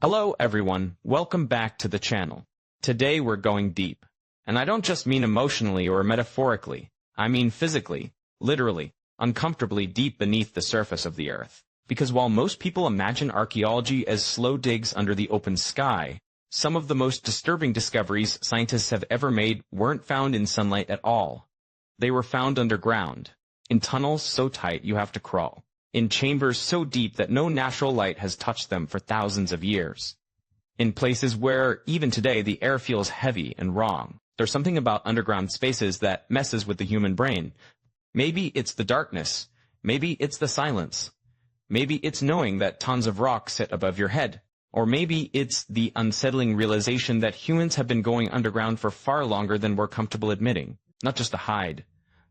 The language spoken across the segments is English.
Hello everyone, welcome back to the channel. Today we're going deep. And I don't just mean emotionally or metaphorically, I mean physically, literally, uncomfortably deep beneath the surface of the earth. Because while most people imagine archaeology as slow digs under the open sky, some of the most disturbing discoveries scientists have ever made weren't found in sunlight at all. They were found underground, in tunnels so tight you have to crawl, in chambers so deep that no natural light has touched them for thousands of years. In places where, even today, the air feels heavy and wrong. There's something about underground spaces that messes with the human brain. Maybe it's the darkness. Maybe it's the silence. Maybe it's knowing that tons of rock sit above your head. Or maybe it's the unsettling realization that humans have been going underground for far longer than we're comfortable admitting. Not just to hide,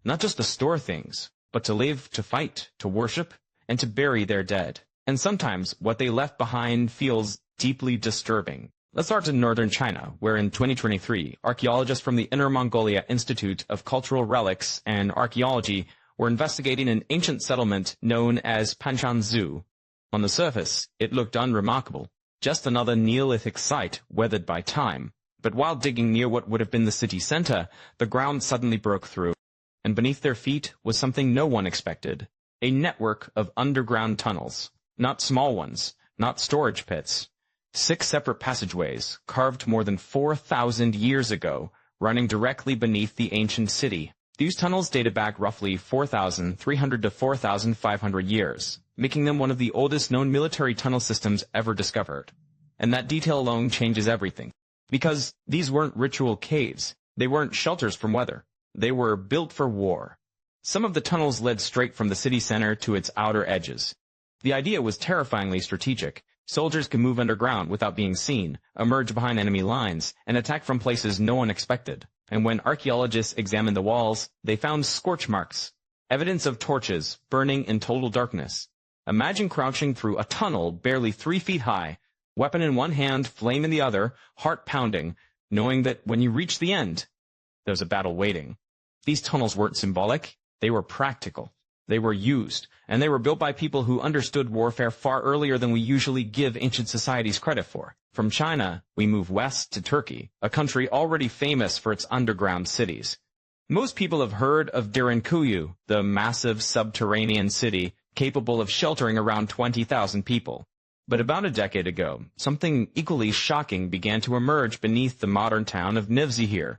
not just to store things, but to live, to fight, to worship, and to bury their dead. And sometimes what they left behind feels deeply disturbing. Let's start in northern China, where in 2023, archaeologists from the Inner Mongolia Institute of Cultural Relics and Archaeology were investigating an ancient settlement known as Panshanzu. On the surface, it looked unremarkable, just another Neolithic site weathered by time. But while digging near what would have been the city center, the ground suddenly broke through, and beneath their feet was something no one expected. A network of underground tunnels. Not small ones, not storage pits. 6 separate passageways, carved more than 4,000 years ago, running directly beneath the ancient city. These tunnels dated back roughly 4,300 to 4,500 years, making them one of the oldest known military tunnel systems ever discovered. And that detail alone changes everything. Because these weren't ritual caves. They weren't shelters from weather. They were built for war. Some of the tunnels led straight from the city center to its outer edges. The idea was terrifyingly strategic. Soldiers could move underground without being seen, emerge behind enemy lines, and attack from places no one expected. And when archaeologists examined the walls, they found scorch marks, evidence of torches burning in total darkness. Imagine crouching through a tunnel barely 3 feet high, weapon in one hand, flame in the other, heart pounding, knowing that when you reach the end, there's a battle waiting. These tunnels weren't symbolic. They were practical. They were used, and they were built by people who understood warfare far earlier than we usually give ancient societies credit for. From China, we move west to Turkey, a country already famous for its underground cities. Most people have heard of Derinkuyu, the massive subterranean city capable of sheltering around 20,000 people. But about a decade ago, something equally shocking began to emerge beneath the modern town of Nevşehir.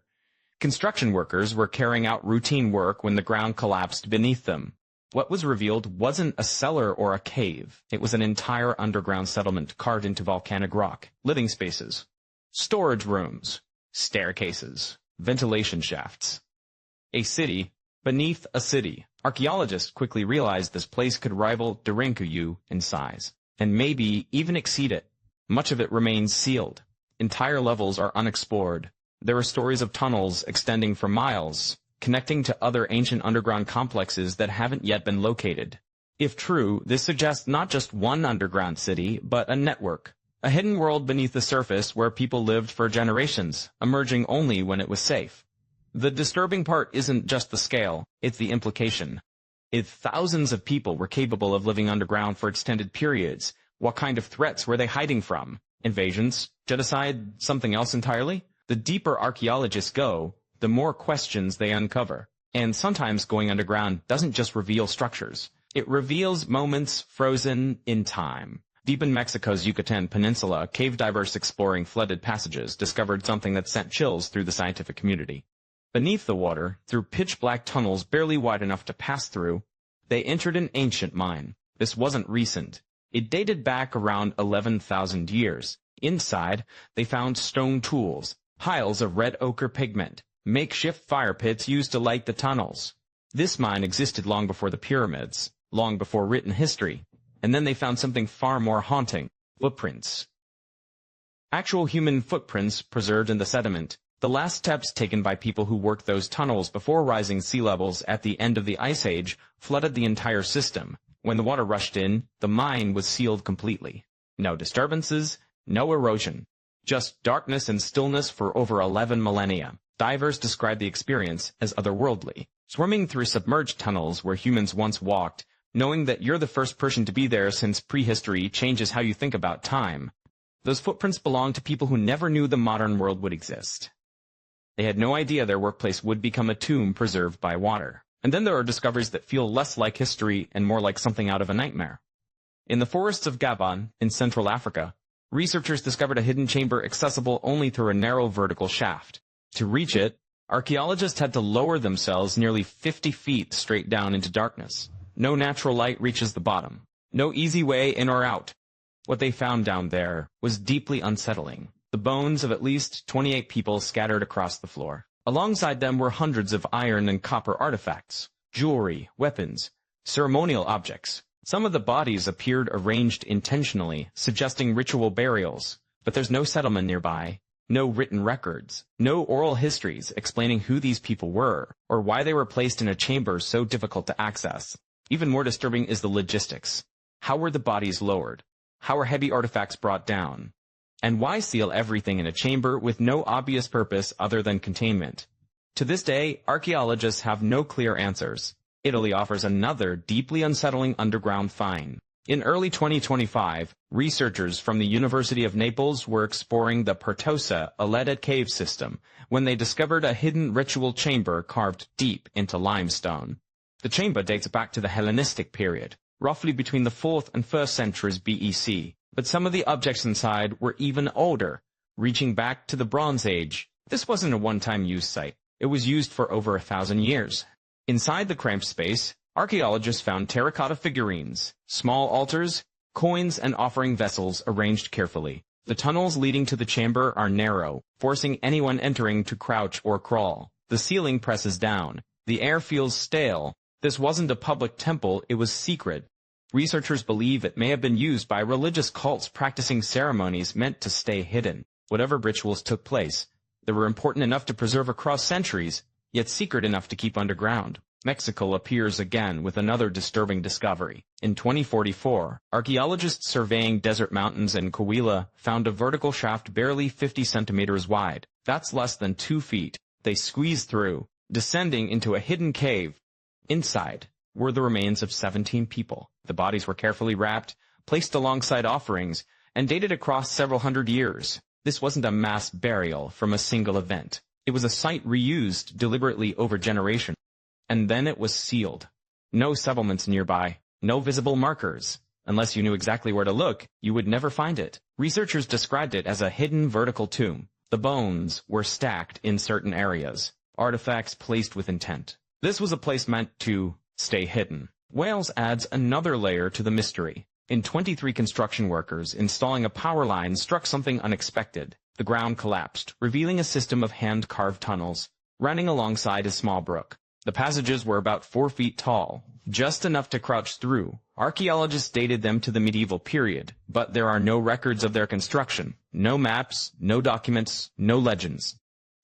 Construction workers were carrying out routine work when the ground collapsed beneath them. What was revealed wasn't a cellar or a cave. It was an entire underground settlement carved into volcanic rock. Living spaces, storage rooms, staircases, ventilation shafts. A city beneath a city. Archaeologists quickly realized this place could rival Derinkuyu in size, and maybe even exceed it. Much of it remains sealed. Entire levels are unexplored. There are stories of tunnels extending for miles, connecting to other ancient underground complexes that haven't yet been located. If true, this suggests not just one underground city, but a network, a hidden world beneath the surface where people lived for generations, emerging only when it was safe. The disturbing part isn't just the scale, it's the implication. If thousands of people were capable of living underground for extended periods, what kind of threats were they hiding from? Invasions? Genocide? Something else entirely? The deeper archaeologists go, the more questions they uncover. And sometimes going underground doesn't just reveal structures. It reveals moments frozen in time. Deep in Mexico's Yucatan Peninsula, cave divers exploring flooded passages discovered something that sent chills through the scientific community. Beneath the water, through pitch-black tunnels barely wide enough to pass through, they entered an ancient mine. This wasn't recent. It dated back around 11,000 years. Inside, they found stone tools, piles of red ochre pigment, makeshift fire pits used to light the tunnels. This mine existed long before the pyramids, long before written history. And then they found something far more haunting: footprints. Actual human footprints preserved in the sediment, the last steps taken by people who worked those tunnels before rising sea levels at the end of the Ice Age flooded the entire system. When the water rushed in, the mine was sealed completely. No disturbances, no erosion. Just darkness and stillness for over 11 millennia. Divers describe the experience as otherworldly. Swimming through submerged tunnels where humans once walked, knowing that you're the first person to be there since prehistory changes how you think about time. Those footprints belonged to people who never knew the modern world would exist. They had no idea their workplace would become a tomb preserved by water. And then there are discoveries that feel less like history and more like something out of a nightmare. In the forests of Gabon, in Central Africa, researchers discovered a hidden chamber accessible only through a narrow vertical shaft. To reach it, archaeologists had to lower themselves nearly 50 feet straight down into darkness. No natural light reaches the bottom. No easy way in or out. What they found down there was deeply unsettling. The bones of at least 28 people scattered across the floor. Alongside them were hundreds of iron and copper artifacts, jewelry, weapons, ceremonial objects. Some of the bodies appeared arranged intentionally, suggesting ritual burials, but there's no settlement nearby, no written records, no oral histories explaining who these people were, or why they were placed in a chamber so difficult to access. Even more disturbing is the logistics. How were the bodies lowered? How were heavy artifacts brought down? And why seal everything in a chamber with no obvious purpose other than containment? To this day, archaeologists have no clear answers. Italy offers another deeply unsettling underground find. In early 2025, researchers from the University of Naples were exploring the Pertosa, a leaded cave system, when they discovered a hidden ritual chamber carved deep into limestone. The chamber dates back to the Hellenistic period, roughly between the 4th and 1st centuries BEC. But some of the objects inside were even older, reaching back to the Bronze Age. This wasn't a one-time use site. It was used for over 1,000 years. Inside the cramped space, archaeologists found terracotta figurines, small altars, coins, and offering vessels arranged carefully. The tunnels leading to the chamber are narrow, forcing anyone entering to crouch or crawl. The ceiling presses down. The air feels stale. This wasn't a public temple, it was secret. Researchers believe it may have been used by religious cults practicing ceremonies meant to stay hidden. Whatever rituals took place, they were important enough to preserve across centuries, yet secret enough to keep underground. Mexico appears again with another disturbing discovery. In 2044, archaeologists surveying desert mountains in Coahuila found a vertical shaft barely 50 centimeters wide. That's less than 2 feet. They squeezed through, descending into a hidden cave. Inside were the remains of 17 people. The bodies were carefully wrapped, placed alongside offerings, and dated across several hundred years. This wasn't a mass burial from a single event. It was a site reused deliberately over generations. And then it was sealed. No settlements nearby, no visible markers. Unless you knew exactly where to look, you would never find it. Researchers described it as a hidden vertical tomb. The bones were stacked in certain areas, artifacts placed with intent. This was a place meant to stay hidden. Wales adds another layer to the mystery. In 23 construction workers installing a power line struck something unexpected. The ground collapsed, revealing a system of hand-carved tunnels running alongside a small brook. The passages were about 4 feet tall, just enough to crouch through. Archaeologists dated them to the medieval period, but there are no records of their construction. No maps, no documents, no legends.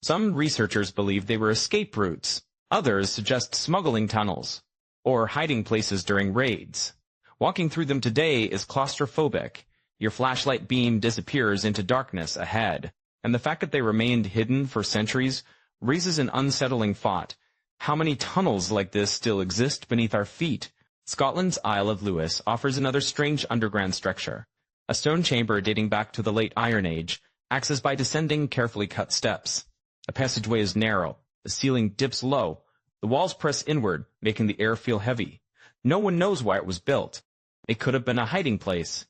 Some researchers believe they were escape routes. Others suggest smuggling tunnels or hiding places during raids. Walking through them today is claustrophobic. Your flashlight beam disappears into darkness ahead. And the fact that they remained hidden for centuries raises an unsettling thought. How many tunnels like this still exist beneath our feet? Scotland's Isle of Lewis offers another strange underground structure. A stone chamber dating back to the late Iron Age, accessed by descending carefully cut steps. The passageway is narrow. The ceiling dips low. The walls press inward, making the air feel heavy. No one knows why it was built. It could have been a hiding place,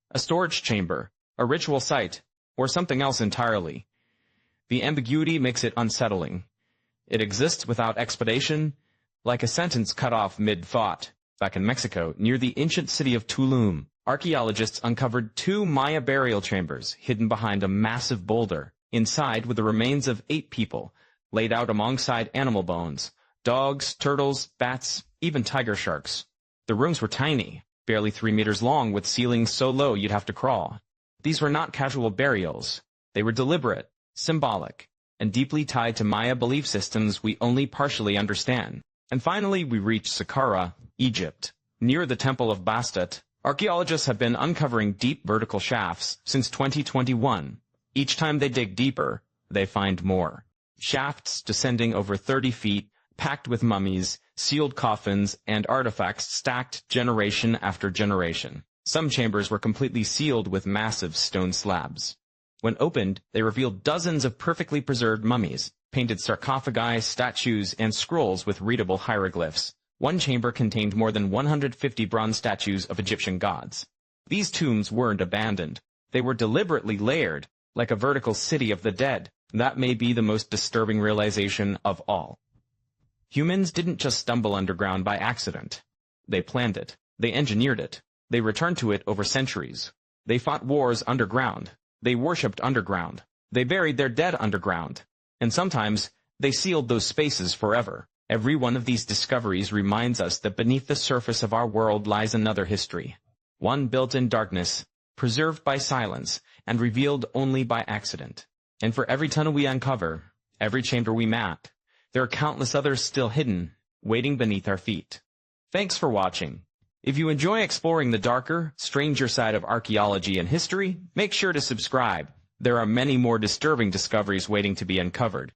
a storage chamber, a ritual site, or something else entirely. The ambiguity makes it unsettling. It exists without explanation, like a sentence cut off mid-thought. Back in Mexico, near the ancient city of Tulum, archaeologists uncovered 2 Maya burial chambers hidden behind a massive boulder. Inside were the remains of 8 people, laid out alongside animal bones. Dogs, turtles, bats, even tiger sharks. The rooms were tiny, barely 3 meters long, with ceilings so low you'd have to crawl. These were not casual burials. They were deliberate, symbolic, and deeply tied to Maya belief systems we only partially understand. And finally, we reach Saqqara, Egypt. Near the Temple of Bastet, archaeologists have been uncovering deep vertical shafts since 2021. Each time they dig deeper, they find more. Shafts descending over 30 feet, packed with mummies, sealed coffins, and artifacts stacked generation after generation. Some chambers were completely sealed with massive stone slabs. When opened, they revealed dozens of perfectly preserved mummies, painted sarcophagi, statues, and scrolls with readable hieroglyphs. One chamber contained more than 150 bronze statues of Egyptian gods. These tombs weren't abandoned. They were deliberately layered, like a vertical city of the dead. That may be the most disturbing realization of all. Humans didn't just stumble underground by accident. They planned it. They engineered it. They returned to it over centuries. They fought wars underground. They worshipped underground. They buried their dead underground. And sometimes, they sealed those spaces forever. Every one of these discoveries reminds us that beneath the surface of our world lies another history. One built in darkness, preserved by silence, and revealed only by accident. And for every tunnel we uncover, every chamber we map, there are countless others still hidden, waiting beneath our feet. Thanks for watching. If you enjoy exploring the darker, stranger side of archaeology and history, make sure to subscribe. There are many more disturbing discoveries waiting to be uncovered.